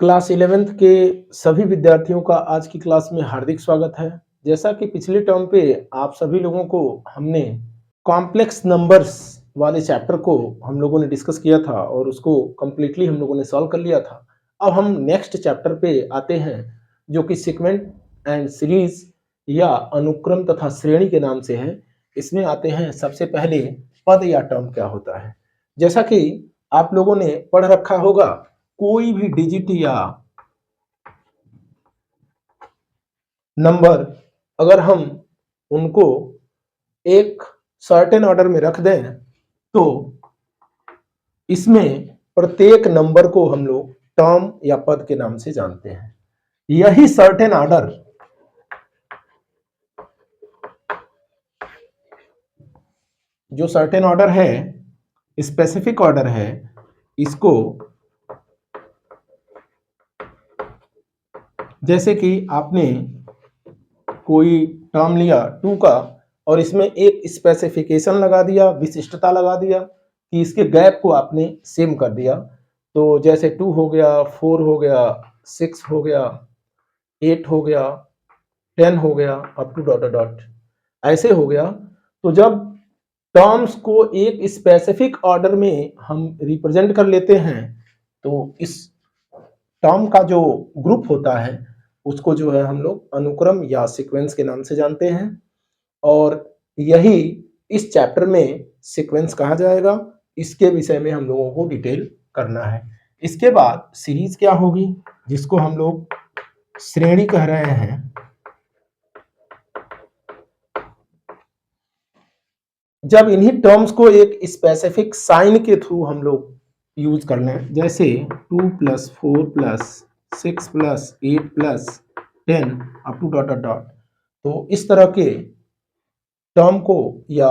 Class 11th के सभी विद्यार्थियों का आज की क्लास में हार्दिक स्वागत है। जैसा कि पिछले टर्म पे आप सभी लोगों को हमने कॉम्प्लेक्स नंबर्स वाले चैप्टर को हम लोगों ने डिस्कस किया था और उसको कंप्लीटली हम लोगों ने सॉल्व कर लिया था। अब हम नेक्स्ट चैप्टर पे आते हैं जो कि सीक्वेंट एंड सीरीज या अनुक्रम तथा श्रेणी के नाम से है। इसमें आते हैं सबसे पहले पद या टर्म क्या होता है। जैसा कि आप लोगों ने पढ़ रखा होगा, कोई भी डिजिट या नंबर अगर हम उनको एक सर्टेन ऑर्डर में रख दें तो इसमें प्रत्येक नंबर को हम लोग टर्म या पद के नाम से जानते हैं। यही सर्टेन ऑर्डर जो सर्टेन ऑर्डर है, स्पेसिफिक ऑर्डर है, इसको जैसे कि आपने कोई टर्म लिया 2 का और इसमें एक स्पेसिफिकेशन लगा दिया, विशिष्टता लगा दिया कि इसके गैप को आपने सेम कर दिया। तो जैसे 2 हो गया, 4 हो गया, 6 हो गया, 8 हो गया, 10 हो गया, up to dot dot dot ऐसे हो गया। तो जब टर्म्स को एक स्पेसिफिक ऑर्डर में हम रिप्रेजेंट कर लेते हैं तो इस टर्म का जो ग्रुप होता है उसको जो है हम लोग अनुक्रम या सीक्वेंस के नाम से जानते हैं और यही इस चैप्टर में सीक्वेंस कहा जाएगा। इसके विषय में हम लोगों को डिटेल करना है। इसके बाद सीरीज क्या होगी, जिसको हम लोग श्रेणी कह रहे हैं। जब इन्हीं टर्म्स को एक स्पेसिफिक साइन के थ्रू हम लोग यूज कर लें, जैसे 2 + 4 + 6 + 8 + 10 up to dot dot dot, तो इस तरह के टर्म को या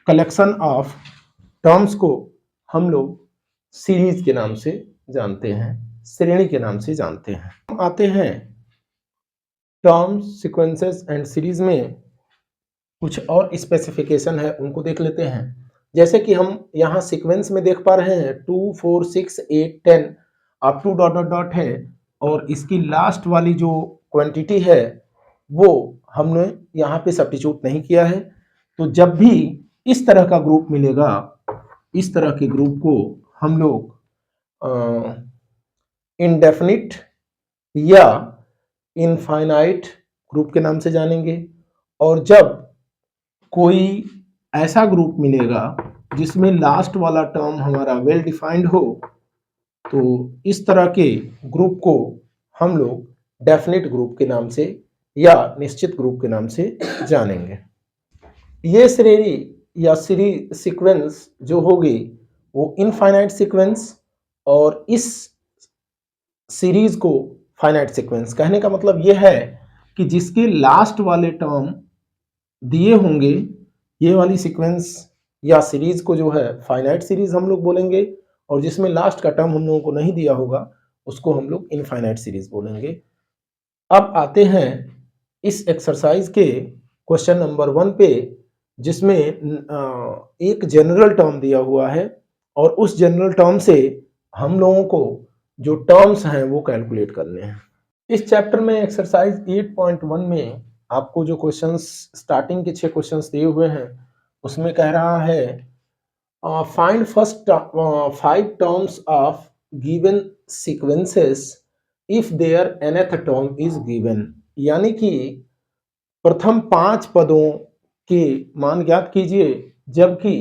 कलेक्शन ऑफ टर्म्स को हम लोग सीरीज के नाम से जानते हैं, श्रेणी के नाम से जानते हैं। हम आते हैं टर्म्स, सीक्वेंसेस एंड सीरीज में कुछ और स्पेसिफिकेशन है, उनको देख लेते हैं। जैसे कि हम यहाँ सीक्वेंस में देख पा रहे हैं 2 4 6 8 10 up to dot dot dot है और इसकी लास्ट वाली जो क्वांटिटी है वो हमने यहाँ पे सब्स्टिट्यूट नहीं किया है। तो जब भी इस तरह का ग्रुप मिलेगा, इस तरह के ग्रुप को हम लोग इनडेफिनिट या इनफाइनाइट ग्रुप के नाम से जानेंगे। और जब कोई ऐसा ग्रुप मिलेगा जिसमें लास्ट वाला टर्म हमारा वेल डिफाइंड हो तो इस तरह के ग्रुप को हम लोग डेफिनिट ग्रुप के नाम से या निश्चित ग्रुप के नाम से जानेंगे। ये श्रेणी या सीरीज सीक्वेंस जो होगी वो इनफाइनाइट सीक्वेंस और इस सीरीज को फाइनाइट सीक्वेंस। कहने का मतलब ये है कि जिसके लास्ट वाले टर्म दिए होंगे, ये वाली सीक्वेंस या सीरीज को जो है फाइनाइट सीरीज हम लोग बोलेंगे और जिसमें लास्ट का टर्म हम लोगों को नहीं दिया होगा उसको हम लोग इनफाइनाइट सीरीज बोलेंगे। अब आते हैं इस एक्सरसाइज के क्वेश्चन नंबर 1 पे, जिसमें एक जनरल टर्म दिया हुआ है और उस जनरल टर्म से हम लोगों को जो टर्म्स हैं वो कैलकुलेट करने हैं। इस चैप्टर में एक्सरसाइज 8.1 में आपको जो क्वेश्चंस स्टार्टिंग के 6 क्वेश्चंस दिए हुए हैं उसमें कह रहा है find first 5 terms of given sequences if there nth term is given. यानी कि प्रथम 5 पदों के मान ज्ञात कीजिए जबकि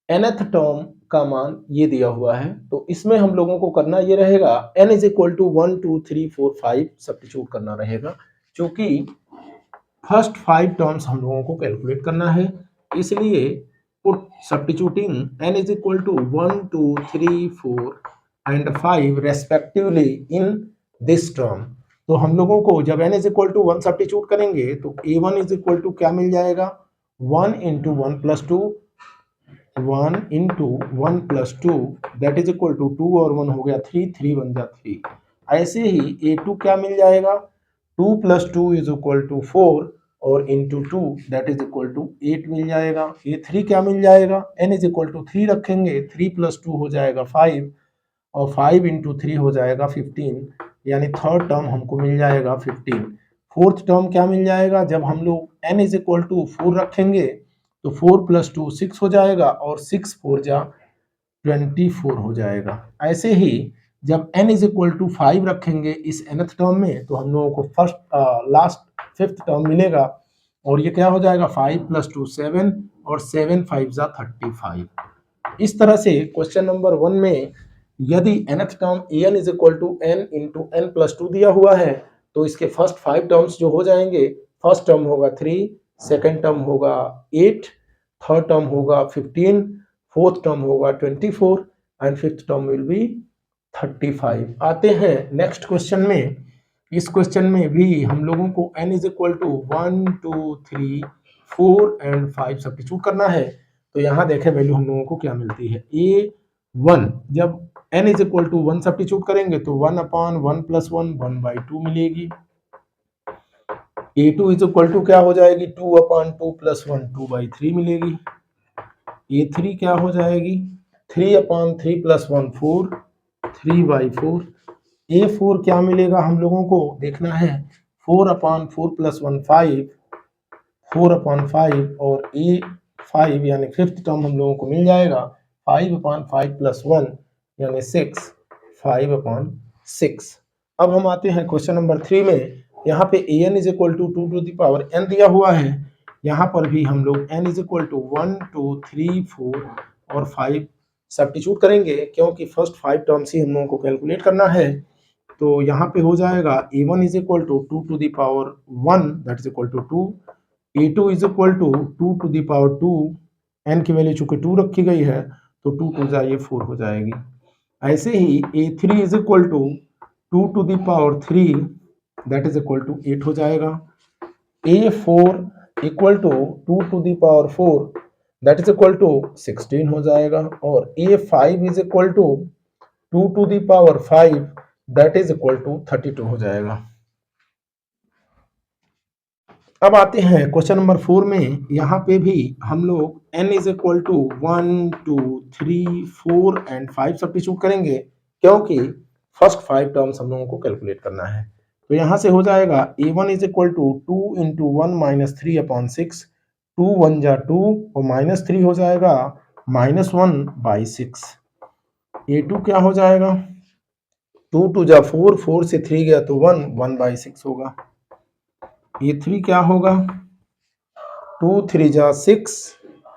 nth टर्म का मान ये दिया हुआ है। तो इसमें हम लोगों को करना ये रहेगा n = 1 2 3 4 5 सब्स्टिट्यूट करना रहेगा, क्योंकि फर्स्ट 5 टर्म्स हम लोगों को कैलकुलेट करना है। इसलिए put substituting n = 1 2 3 4 and 5 respectively in this term. तो हम लोगों को जब n = 1 सब्स्टिट्यूट करेंगे तो a1 = क्या मिल जाएगा, 1 × 1 + 2, 1 × 1 + 2 दैट इज इक्वल टू 2 और 1 हो गया 3, 3 बन जा 3। ऐसे ही a2 क्या मिल जाएगा, 2 + 2 = 4 और into 2 that is equal to 8 मिल जाएगा। a3 क्या मिल जाएगा, n = 3 रखेंगे, 3 + 2 हो जाएगा 5 और 5 इंटू 3 हो जाएगा 15, यानी थर्ड टर्म हमको मिल जाएगा 15। फोर्थ टर्म क्या मिल जाएगा, जब हम लोग n इज इक्वल टू 4 रखेंगे तो 4 प्लस 2 6 हो जाएगा और 6 4 जा 24 हो जाएगा। ऐसे ही जब n इज इक्वल टू 5 रखेंगे इस nth टर्म में तो हम लोगों को लास्ट फिफ्थ टर्म मिलेगा और ये क्या हो जाएगा 5 प्लस 2 7 और 7 5 जा 35। इस तरह से क्वेश्चन नंबर 1 में यदि nth term an is equal to n into n plus 2 दिया हुआ है तो इसके फर्स्ट 5 टर्म्स जो हो जाएंगे, फर्स्ट टर्म होगा 3, सेकेंड टर्म होगा 8, थर्ड टर्म होगा 15, फोर्थ टर्म होगा 24 and fifth term will be 35। आते हैं नेक्स्ट क्वेश्चन में। इस क्वेश्चन में भी हम लोगों को n is equal to 1 2 3 4 and 5 substitute करना है। तो यहाँ देखें वैल्यू हम लोगों को क्या मिलती है। a1 जब n is equal to 1 substitute करेंगे तो 1 अपॉन 1 प्लस 1 1/2 मिलेगी। a2 इज इक्वल टू क्या हो जाएगी 2 अपॉन 2 प्लस 1 2/3 मिलेगी। a3 क्या हो जाएगी 3 अपॉन 3 प्लस 1 4 3/4। a4 क्या मिलेगा हम लोगों को देखना है 4 अपॉन 4 प्लस 1 5 4 अपॉन 5 और a5 यानी फिफ्थ टर्म हम लोगों को मिल जाएगा 5 अपॉन 5 प्लस 1 यानी 6 5 अपॉन 6। अब हम आते हैं क्वेश्चन नंबर 3 में। यहाँ पे an is equal to 2 to the power n दिया हुआ है। यहाँ पर भी हम लोग n इज इक्वल टू 1 2 3 4 और 5 सब्स्टिट्यूट करेंगे क्योंकि फर्स्ट 5 टर्म्स ही हम लोगों को कैलकुलेट करना है। तो यहाँ पे हो जाएगा a1 is equal to 2 to the power 1 that is equal to 2, a2 is equal to 2 to the power 2, n की वैल्यू चूंकि 2 रखी गई है तो 2 2 जा ये 4 हो जाएगी। ऐसे ही a3 is equal to 2 to the power 3 that is equal to 8 हो जाएगा। a4 equal to 2 to the power 4 that is equal to 16 हो जाएगा और a5 is equal to 2 to the power 5 that is equal to 32 हो जाएगा। अब आते हैं क्वेश्चन नंबर 4 में। यहाँ पे भी हम लोग n is equal to 1 2 3 4 and 5 substitute करेंगे क्योंकि फर्स्ट 5 टर्म्स हम लोगों को कैलकुलेट करना है। तो यहाँ से हो जाएगा a1 is equal to 2 into 1 minus 3 upon 6 2 1 जा 2 और माइनस 3 हो जाएगा -1/6। a2 क्या हो जाएगा 2 2 जा 4 4 से 3 गया तो 1 1/6 होगा। a3 क्या होगा 2 3 जा 6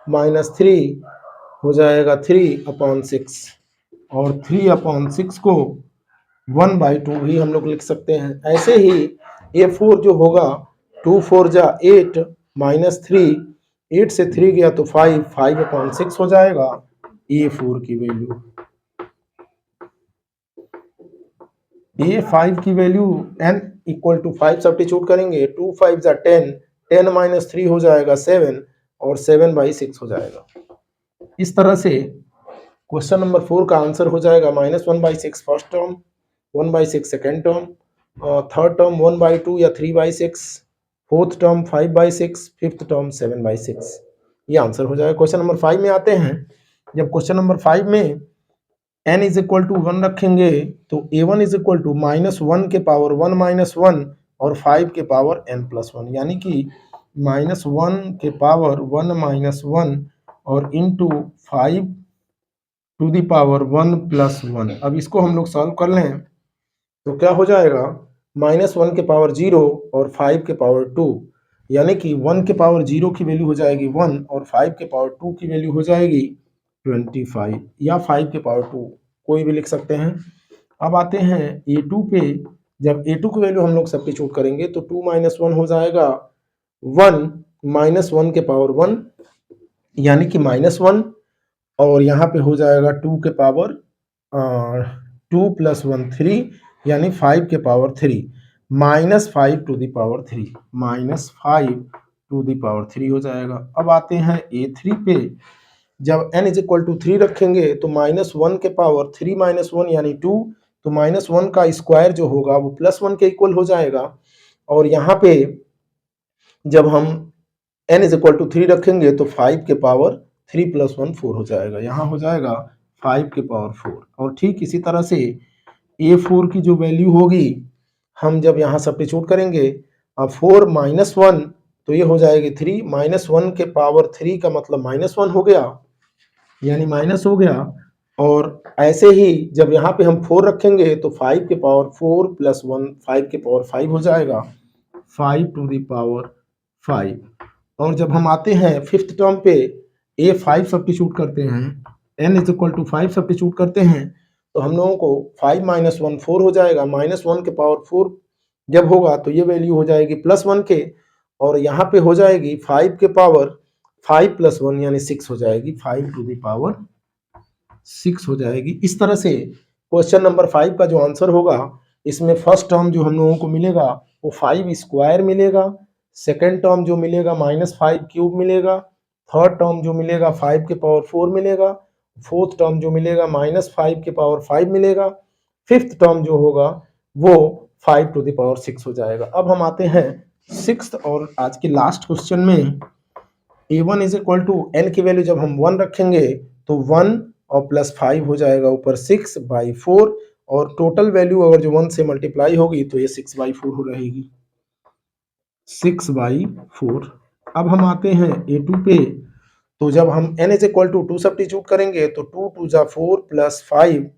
माइनस 3 हो जाएगा 3 अपॉन 6 और 3 अपॉन 6 को 1/2 भी हम लोग लिख सकते हैं। ऐसे ही a4 जो होगा 2 4 जा 8 माइनस 3 8 से 3 गया तो 5 5 अपॉन 6 हो जाएगा a4 की वैल्यू। a5 की value n equal to 5 substitute करेंगे 2 5 जा 10 10 माइनस 3 हो जाएगा 7 और 7/6 हो जाएगा। इस तरह से क्वेश्चन नंबर 4 का आंसर हो जाएगा -1/6 first term 1/6 second term, third term 1/2 या 3/6, फोर्थ टर्म 5/6, फिफ्थ टर्म 7/6। ये आंसर हो जाएगा। क्वेश्चन नंबर 5 में आते हैं। जब क्वेश्चन नंबर 5 में n इज इक्वल टू 1 रखेंगे तो a1 इज इक्वल टू -1 के पावर 1 माइनस 1 और 5 के पावर n प्लस 1 यानी कि -1 के पावर 1 माइनस 1 और into 5 to the power 1 plus 1। अब इसको हम लोग सॉल्व कर लें तो क्या हो जाएगा -1 के पावर 0 और 5 के पावर 2 यानी कि 1 के पावर 0 की वैल्यू हो जाएगी 1 और 5 के पावर 2 की वैल्यू हो जाएगी 25 या 5 के पावर 2 कोई भी लिख सकते हैं। अब आते हैं a2 पे। जब a2 की वैल्यू हम लोग सब्स्टिट्यूट करेंगे तो 2 माइनस 1 हो जाएगा 1 -1 के पावर 1 यानी कि -1 और यहाँ पे हो जाएगा 2 के पावर 2 प्लस 1 3 यानी 5 के power 3 -5 to the power 3 -5 to the power 3 हो जाएगा। अब आते हैं a3 पे। जब n इज इक्वल टू 3 रखेंगे तो -1 के पावर 3 माइनस 1 यानी 2 तो -1 का स्क्वायर जो होगा वो +1 के इक्वल हो जाएगा और यहाँ पे जब हम n इज इक्वल टू 3 रखेंगे तो 5 के पावर 3 प्लस 1 4 हो जाएगा। यहाँ हो जाएगा 5 के पावर 4। और ठीक इसी तरह से A4 की जो वैल्यू होगी हम जब यहाँ सब्स्टिट्यूट करेंगे, अब 4 माइनस 1 तो ये हो जाएगी 3, माइनस 1 के पावर 3 का मतलब माइनस 1 हो गया, यानी माइनस हो गया। और ऐसे ही जब यहाँ पे हम 4 रखेंगे तो 5 के पावर 4 प्लस 1 5 के पावर 5 हो जाएगा, 5 टू द पावर 5। और जब हम आते हैं फिफ्थ टर्म पे A5 सब्स्टिट्यूट करते हैं, n is equal to 5 substitute करते हैं, तो हम लोगों को 5 माइनस 1 4 हो जाएगा, माइनस 1 के पावर 4 जब होगा तो ये वैल्यू हो जाएगी प्लस 1 के, और यहाँ पे हो जाएगी 5 के पावर 5 प्लस 1 यानी 6 हो जाएगी, 5 टू द पावर 6 हो जाएगी। इस तरह से क्वेश्चन नंबर 5 का जो आंसर होगा, इसमें फर्स्ट टर्म जो हम लोगों को मिलेगा वो 5 स्क्वायर मिलेगा, सेकेंड टर्म जो मिलेगा -5 क्यूब मिलेगा, थर्ड टर्म जो मिलेगा 5 के पावर 4 मिलेगा, फोर्थ टर्म जो मिलेगा -5 के पावर 5 मिलेगा, फिफ्थ टर्म जो होगा वो 5 टू द पावर 6 हो जाएगा। अब हम आते हैं सिक्स्थ और आज के लास्ट क्वेश्चन में। A1 is equal to n की वैल्यू जब हम 1 रखेंगे तो 1 और प्लस 5 हो जाएगा ऊपर 6/4, और टोटल वैल्यू अगर जो 1 से मल्टीप्लाई होगी तो ये 6/4 हो रहेगी, 6/4। अब हम आते हैं A2 पे, तो जब हम n is equal to 2 substitute करेंगे तो 2 2 जा 4 प्लस 5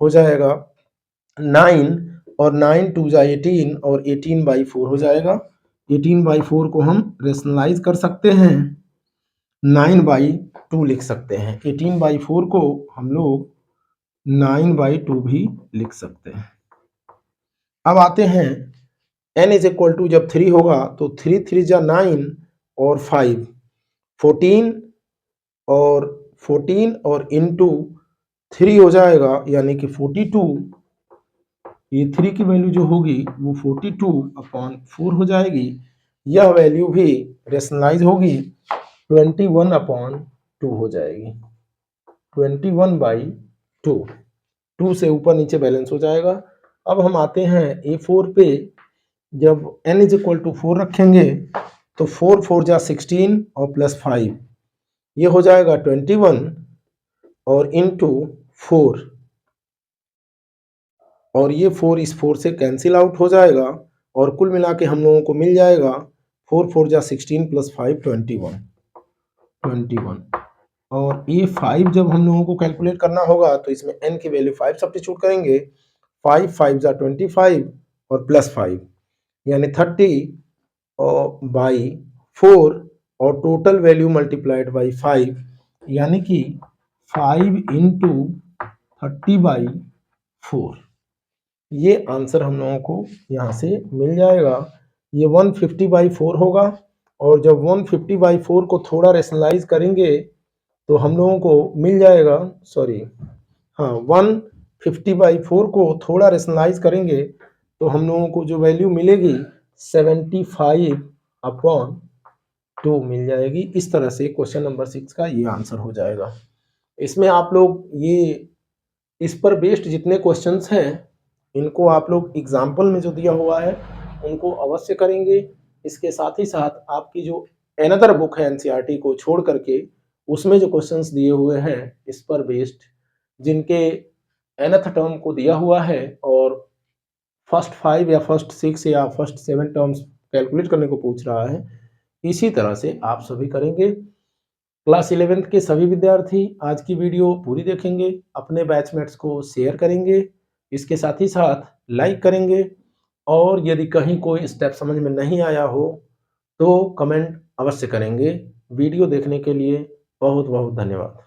हो जाएगा 9, और 9 2 जा 18 और 18/4 हो जाएगा। 18/4 को हम रेशनलाइज कर सकते हैं, 9/2 लिख सकते हैं। 18/4 को हम लोग 9/2 भी लिख सकते हैं। अब आते हैं n इज इक्वल टू जब 3 होगा तो 3 3 जा 9 और 5 14, और 14 और इंटू 3 हो जाएगा यानी कि 42। ये 3 की वैल्यू जो होगी वो 42/4 हो जाएगी। यह वैल्यू भी रेशनलाइज होगी, 21/2 हो जाएगी, 21/2। 2 से ऊपर नीचे बैलेंस हो जाएगा। अब हम आते हैं A4 पे, जब n इज इक्वल टू 4 रखेंगे तो 4 4 जा 16 और प्लस 5 ये हो जाएगा 21, और इंटू 4, और ये 4 इस 4 से कैंसिल आउट हो जाएगा, और कुल मिला के हम लोगों को मिल जाएगा 4 4 जा 16 प्लस 5 21। और ये 5 जब हम लोगों को कैलकुलेट करना होगा तो इसमें n की वैल्यू 5 सब्स्टिट्यूट करेंगे, 5 5 जा 25 और प्लस 5 यानी 30 और बाई 4, और टोटल वैल्यू मल्टीप्लाइड बाई 5 यानी कि 5 इंटू 30/4। ये आंसर हम लोगों को यहाँ से मिल जाएगा। ये 150/4 होगा, और जब 150/4 को थोड़ा रेशनलाइज करेंगे तो हम लोगों को मिल जाएगा, सॉरी हाँ, 150/4 को थोड़ा रेशनलाइज करेंगे तो हम लोगों को जो वैल्यू मिलेगी 75/2 मिल जाएगी। इस तरह से क्वेश्चन नंबर 6 का ये आंसर हो जाएगा। इसमें आप लोग ये इस पर बेस्ड जितने क्वेश्चंस हैं इनको आप लोग एग्जाम्पल में जो दिया हुआ है उनको अवश्य करेंगे। इसके साथ ही साथ आपकी जो अनदर बुक है एनसीईआरटी को छोड़ करके उसमें जो क्वेश्चंस दिए हुए हैं इस पर बेस्ड, जिनके nth टर्म को दिया हुआ है और फर्स्ट 5 या फर्स्ट 6 या फर्स्ट 7 टर्म्स कैलकुलेट करने को पूछ रहा है, इसी तरह से आप सभी करेंगे। क्लास 11th के सभी विद्यार्थी आज की वीडियो पूरी देखेंगे, अपने बैचमेट्स को शेयर करेंगे, इसके साथ ही साथ लाइक करेंगे, और यदि कहीं कोई स्टेप समझ में नहीं आया हो तो कमेंट अवश्य करेंगे। वीडियो देखने के लिए बहुत बहुत धन्यवाद।